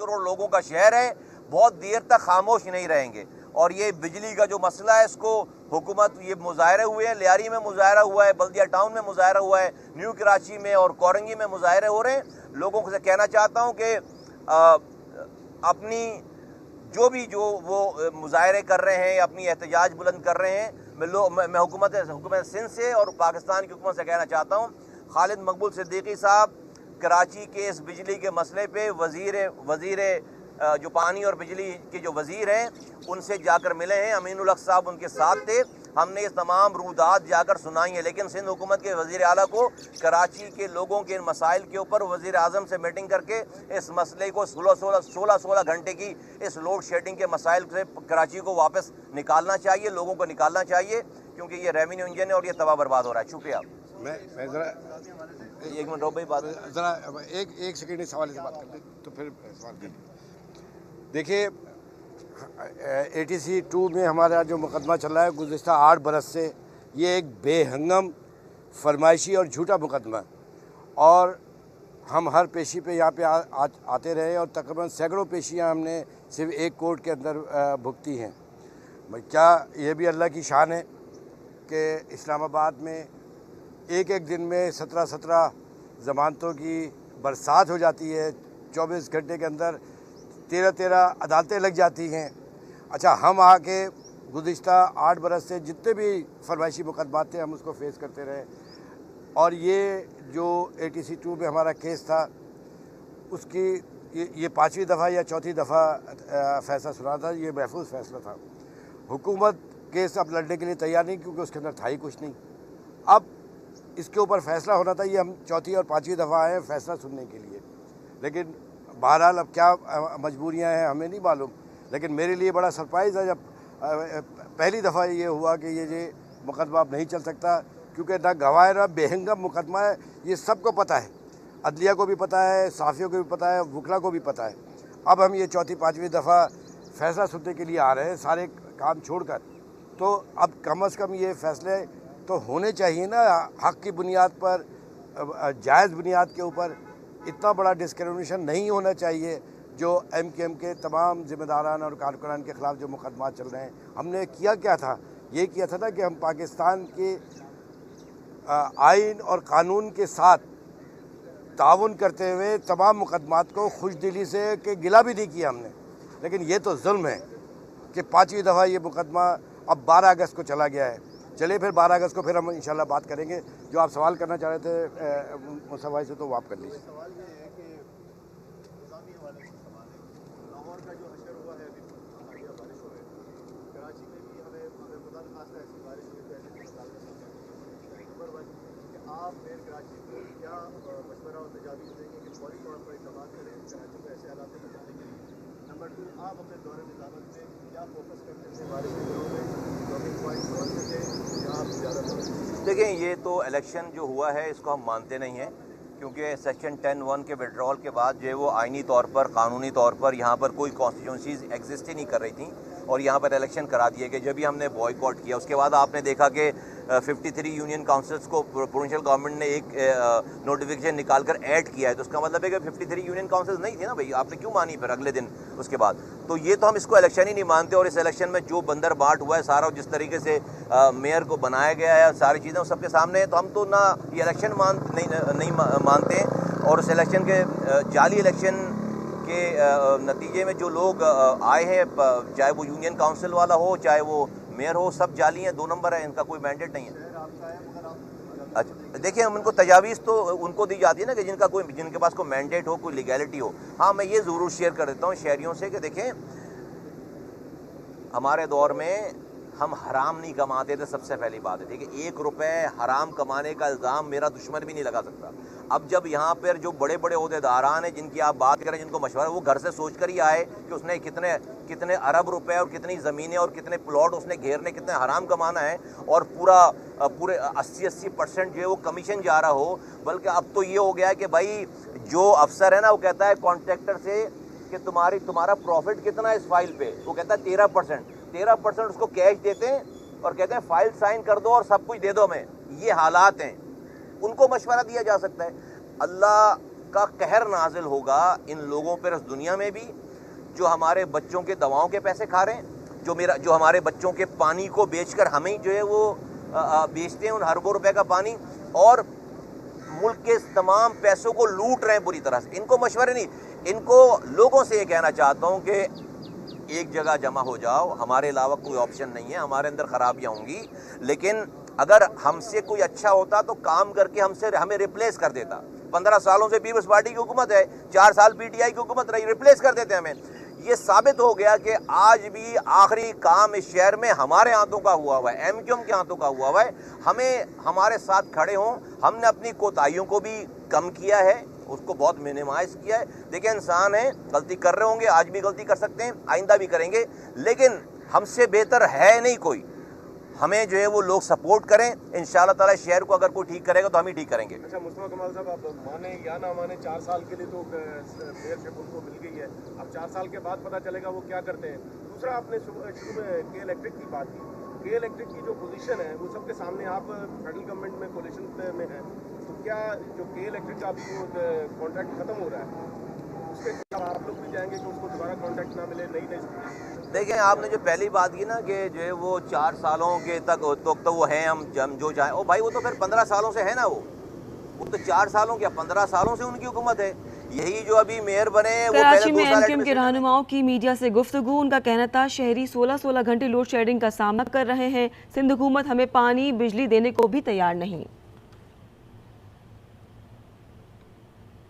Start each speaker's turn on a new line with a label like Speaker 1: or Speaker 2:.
Speaker 1: करोड़ लोगों का शहर है, बहुत देर तक खामोश नहीं रहेंगे। और ये बिजली का जो मसला है, इसको हुकूमत, ये मुजाहरे हुए हैं, लियारी में मुजाहरा हुआ है, बल्दिया टाउन में मुजाहरा हुआ है, न्यू कराची में और कोरंगी में मुजाहरे हो रहे हैं। लोगों से कहना चाहता हूँ कि अपनी जो वो मुजाहरे कर रहे हैं, अपनी एहतजाज बुलंद कर रहे हैं, मैं हुकूमत सिंध से और पाकिस्तान की हुकूमत से कहना चाहता हूँ, खालिद मकबूल सिद्दीकी साहब कराची के इस बिजली के मसले पे वज़ीर जो पानी और बिजली के जो वज़ीर हैं उनसे जाकर मिले हैं। अमीनुल हक साहब उनके साथ थे। हमने इस तमाम रूदात जाकर सुनाई है, लेकिन सिंध हुकूमत के वज़ीर आला को कराची के लोगों के इन मसाइल के ऊपर वज़ीर आज़म से मीटिंग करके इस मसले को 16 घंटे की इस लोड शेडिंग के मसाइल से कराची को वापस निकालना चाहिए, लोगों को निकालना चाहिए, क्योंकि ये रेवेन्यू इंजन है और ये तबाह बर्बाद हो रहा है। शुक्रिया।
Speaker 2: मैं ज़रा
Speaker 1: एक मिनट रो भाई, बात
Speaker 2: ज़रा एक सेकेंड इस हवाले से बात कर लें तो फिर सवाल करें। देखिए, ATC 2 में हमारा जो मुकदमा चल रहा है गुज़िश्ता 8 बरस से, ये एक बेहंगम फरमाइशी और झूठा मुकदमा है, और हम हर पेशी पे यहाँ पे आते रहे और तकरीबन सैकड़ों पेशियाँ हमने सिर्फ एक कोर्ट के अंदर भुगती हैं। क्या ये भी अल्लाह की शान है कि इस्लामाबाद में एक दिन में 17 ज़मानतों की बरसात हो जाती है, 24 घंटे के अंदर 13 अदालतें लग जाती हैं। अच्छा, हम आके गुज़िश्ता 8 बरस से जितने भी फरमाइशी मुकदमात थे हम उसको फेस करते रहे, और ये जो ATC 2 में हमारा केस था उसकी ये 5वीं दफ़ा या 4थी दफ़ा फ़ैसला सुना था। ये महफूज फ़ैसला था। हुकूमत केस अब लड़ने के लिए तैयार नहीं, क्योंकि उसके अंदर था ही कुछ नहीं। अब इसके ऊपर फ़ैसला होना था, ये हम 4थी और 5वीं दफ़ा आए हैं फ़ैसला सुनने के लिए, लेकिन बहरहाल अब क्या मजबूरियां हैं हमें नहीं मालूम। लेकिन मेरे लिए बड़ा सरप्राइज़ है जब पहली दफ़ा ये हुआ कि ये मुकदमा अब नहीं चल सकता, क्योंकि ना गवाह है ना बेहंगम मुकदमा है। ये सबको पता है, अदलिया को भी पता है, साफ़ियों को भी पता है, वकला को भी पता है। अब हम ये 4थी 5वीं दफ़ा फ़ैसला सुनने के लिए आ रहे हैं सारे काम छोड़कर, तो अब कम अज़ कम ये फ़ैसले तो होने चाहिए ना हक़ की बुनियाद पर, जायज़ बुनियाद के ऊपर। इतना बड़ा डिस्क्रिमिनेशन नहीं होना चाहिए जो MKM के तमाम ज़िम्मेदारान और कारकुनान के ख़िलाफ़ जो मुकदमा चल रहे हैं। हमने किया क्या था, ये किया था ना कि हम पाकिस्तान के आइन और कानून के साथ ताउन करते हुए तमाम मुकदमात को खुशदिली से कि गिला भी नहीं किया हमने। लेकिन ये तो जुल्म है कि 5वीं दफ़ा ये मुकदमा अब 12 अगस्त को चला गया है। चलिए फिर 12 अगस्त को फिर हम इंशाल्लाह बात करेंगे। जो आप सवाल करना चाह रहे थे मुसफ़ भाई से, तो वो आप कर लीजिए।
Speaker 3: सवाल ये है कि निज़ामी हवाले से सवाल है, लाहौर का जो हशर हुआ है अभी हालिया बारिश हो रही है, कराची में भी हमें अगर खुदा न खास्ता ऐसी बारिश हुई तो ऐसे मसाइल का सामना नंबर 1 कि आप मेयर कराची को क्या मशवरा और तजावीज़ देंगे कि फौरी तौर पर इक़दाम करें कराची को ऐसे हालात में बचाने के लिए। नंबर 2, आप अपने दौरे निज़ामत में क्या फोकस करते थे बारिश के दिनों में, टॉकिंग पॉइंट कौन से थे या आप ज़्यादा फोकस?
Speaker 1: देखिए, ये तो इलेक्शन जो हुआ है इसको हम मानते नहीं हैं, क्योंकि सेक्शन 10(1) के विड्रॉल के बाद जो है वो आइनी तौर पर, कानूनी तौर पर यहाँ पर कोई कॉन्स्टिट्यूंसीज एग्जिस्ट ही नहीं कर रही थी और यहाँ पर इलेक्शन करा दिए गए। जब भी हमने बॉयकॉट किया, उसके बाद आपने देखा कि 53 यूनियन काउंसिल्स को प्रोविंशियल गवर्नमेंट ने एक नोटिफिकेशन निकाल कर ऐड किया है, तो उसका मतलब है कि 53 यूनियन काउंसिल्स नहीं थी ना भाई, आपने क्यों मानी फिर अगले दिन उसके बाद? तो ये तो हम इसको इलेक्शन ही नहीं मानते। और इस इलेक्शन में जो बंदर बाट हुआ है सारा, जिस तरीके से मेयर को बनाया गया है, सारी चीज़ें उस सबके सामने है, तो हम तो ना ये इलेक्शन नहीं मानते हैं। और उस इलेक्शन के जाली इलेक्शन के नतीजे में जो लोग आए हैं, चाहे वो यूनियन काउंसिल वाला हो चाहे वो मेयर हो, सब जाली हैं, 2 नंबर है, इनका कोई मैंडेट नहीं है। अच्छा, देखिए, हम उनको तजावीज़ तो उनको दी जाती है ना कि जिनके पास कोई मैंडेट हो, कोई लीगैलिटी हो। हाँ, मैं ये ज़रूर शेयर कर देता हूँ शहरियों से कि देखें, हमारे दौर में हम हराम नहीं कमाते थे, सबसे पहली बात है। देखिए, 1 रुपये हराम कमाने का इल्ज़ाम मेरा दुश्मन भी नहीं लगा सकता। अब जब यहाँ पर जो बड़े बड़े ओहदेदारान हैं जिनकी आप बात करें, जिनको मशवरा, वो घर से सोच कर ही आए कि उसने कितने अरब रुपए और कितनी ज़मीनें और कितने प्लॉट उसने घेरने, कितने हराम कमाना है, और पूरे 80% जो है वो कमीशन जा रहा हो। बल्कि अब तो ये हो गया है कि भाई जो अफसर है ना, वो कहता है कॉन्ट्रैक्टर से कि तुम्हारा प्रॉफिट कितना है इस फाइल पे, वो कहता है 13% उसको कैश देते हैं और कहते हैं फाइल साइन कर दो और सब कुछ दे दो हमें। ये हालात हैं, उनको मशवरा दिया जा सकता है। अल्लाह کا قہر نازل ہوگا ان لوگوں پر اس دنیا میں بھی جو ہمارے بچوں کے دواؤں کے پیسے کھا رہے ہیں, جو ہمارے بچوں کے پانی کو بیچ کر ہمیں جو ہے وہ بیچتے ہیں ان اربوں روپے کا پانی, اور ملک کے تمام پیسوں کو لوٹ رہے ہیں بری طرح سے. ان کو مشورے نہیں, ان کو لوگوں سے یہ کہنا چاہتا ہوں کہ ایک جگہ جمع ہو جاؤ, ہمارے علاوہ کوئی آپشن نہیں ہے, ہمارے اندر خرابیاں ہوں گی, لیکن اگر ہم سے کوئی اچھا ہوتا تو کام کر کے ہمیں ریپلیس کر دیتا. 15 سالوں سے پیپلز پارٹی کی حکومت ہے, 4 سال پی ٹی آئی کی حکومت رہی, ریپلیس کر دیتے ہمیں. یہ ثابت ہو گیا کہ آج بھی آخری کام اس شہر میں ہمارے ہاتھوں کا ہوا ہوا ہے, ایم کیو ایم کے ہاتھوں کا ہوا ہوا ہے. ہمیں ہمارے ساتھ کھڑے ہوں, ہم نے اپنی کوتاہیوں کو بھی کم کیا ہے, اس کو بہت منیمائز کیا ہے. دیکھیں انسان ہیں, غلطی کر رہے ہوں گے, آج بھی غلطی کر سکتے ہیں, آئندہ بھی کریں گے, لیکن ہم سے بہتر ہے نہیں کوئی. ہمیں جو ہے وہ لوگ سپورٹ کریں, انشاءاللہ تعالی شہر کو اگر کوئی ٹھیک کرے گا تو ہم ہی ٹھیک کریں گے.
Speaker 3: اچھا مصطفیٰ کمال صاحب, آپ مانیں یا نہ مانیں 4 سال کے لیے تو میئرشپ ان کو مل گئی ہے, اب 4 سال کے بعد پتہ چلے گا وہ کیا کرتے ہیں. دوسرا آپ نے شروع میں کے الیکٹرک کی بات کی, کے الیکٹرک کی جو پوزیشن ہے وہ سب کے سامنے, آپ فیڈرل گورنمنٹ میں کولیشن میں ہیں, تو کیا جو کے الیکٹرک کا کانٹریکٹ ختم ہو رہا ہے اس کے خلاف آپ لوگ بھی جائیں گے کہ اس کو دوبارہ کانٹریکٹ نہ ملے, نئی
Speaker 1: دیکھیں آپ نے جو پہلی بات کی نا کہ جو ہے وہ 4 سالوں کے تک تو وہ ہیں, ہم جو چاہیں, او بھائی وہ تو پھر 15 سالوں سے ہے نا, وہ تو 4 سالوں کیا 15 سالوں سے ان کی حکومت ہے. یہی جو ابھی میئر بنے وہ
Speaker 4: کراچی میں ایم کیو ایم کے رہنماؤں کی میڈیا سے گفتگو, ان کا کہنا تھا شہری 16 گھنٹے لوڈ شیڈنگ کا سامنا کر رہے ہیں, سندھ حکومت ہمیں پانی بجلی دینے کو بھی تیار نہیں.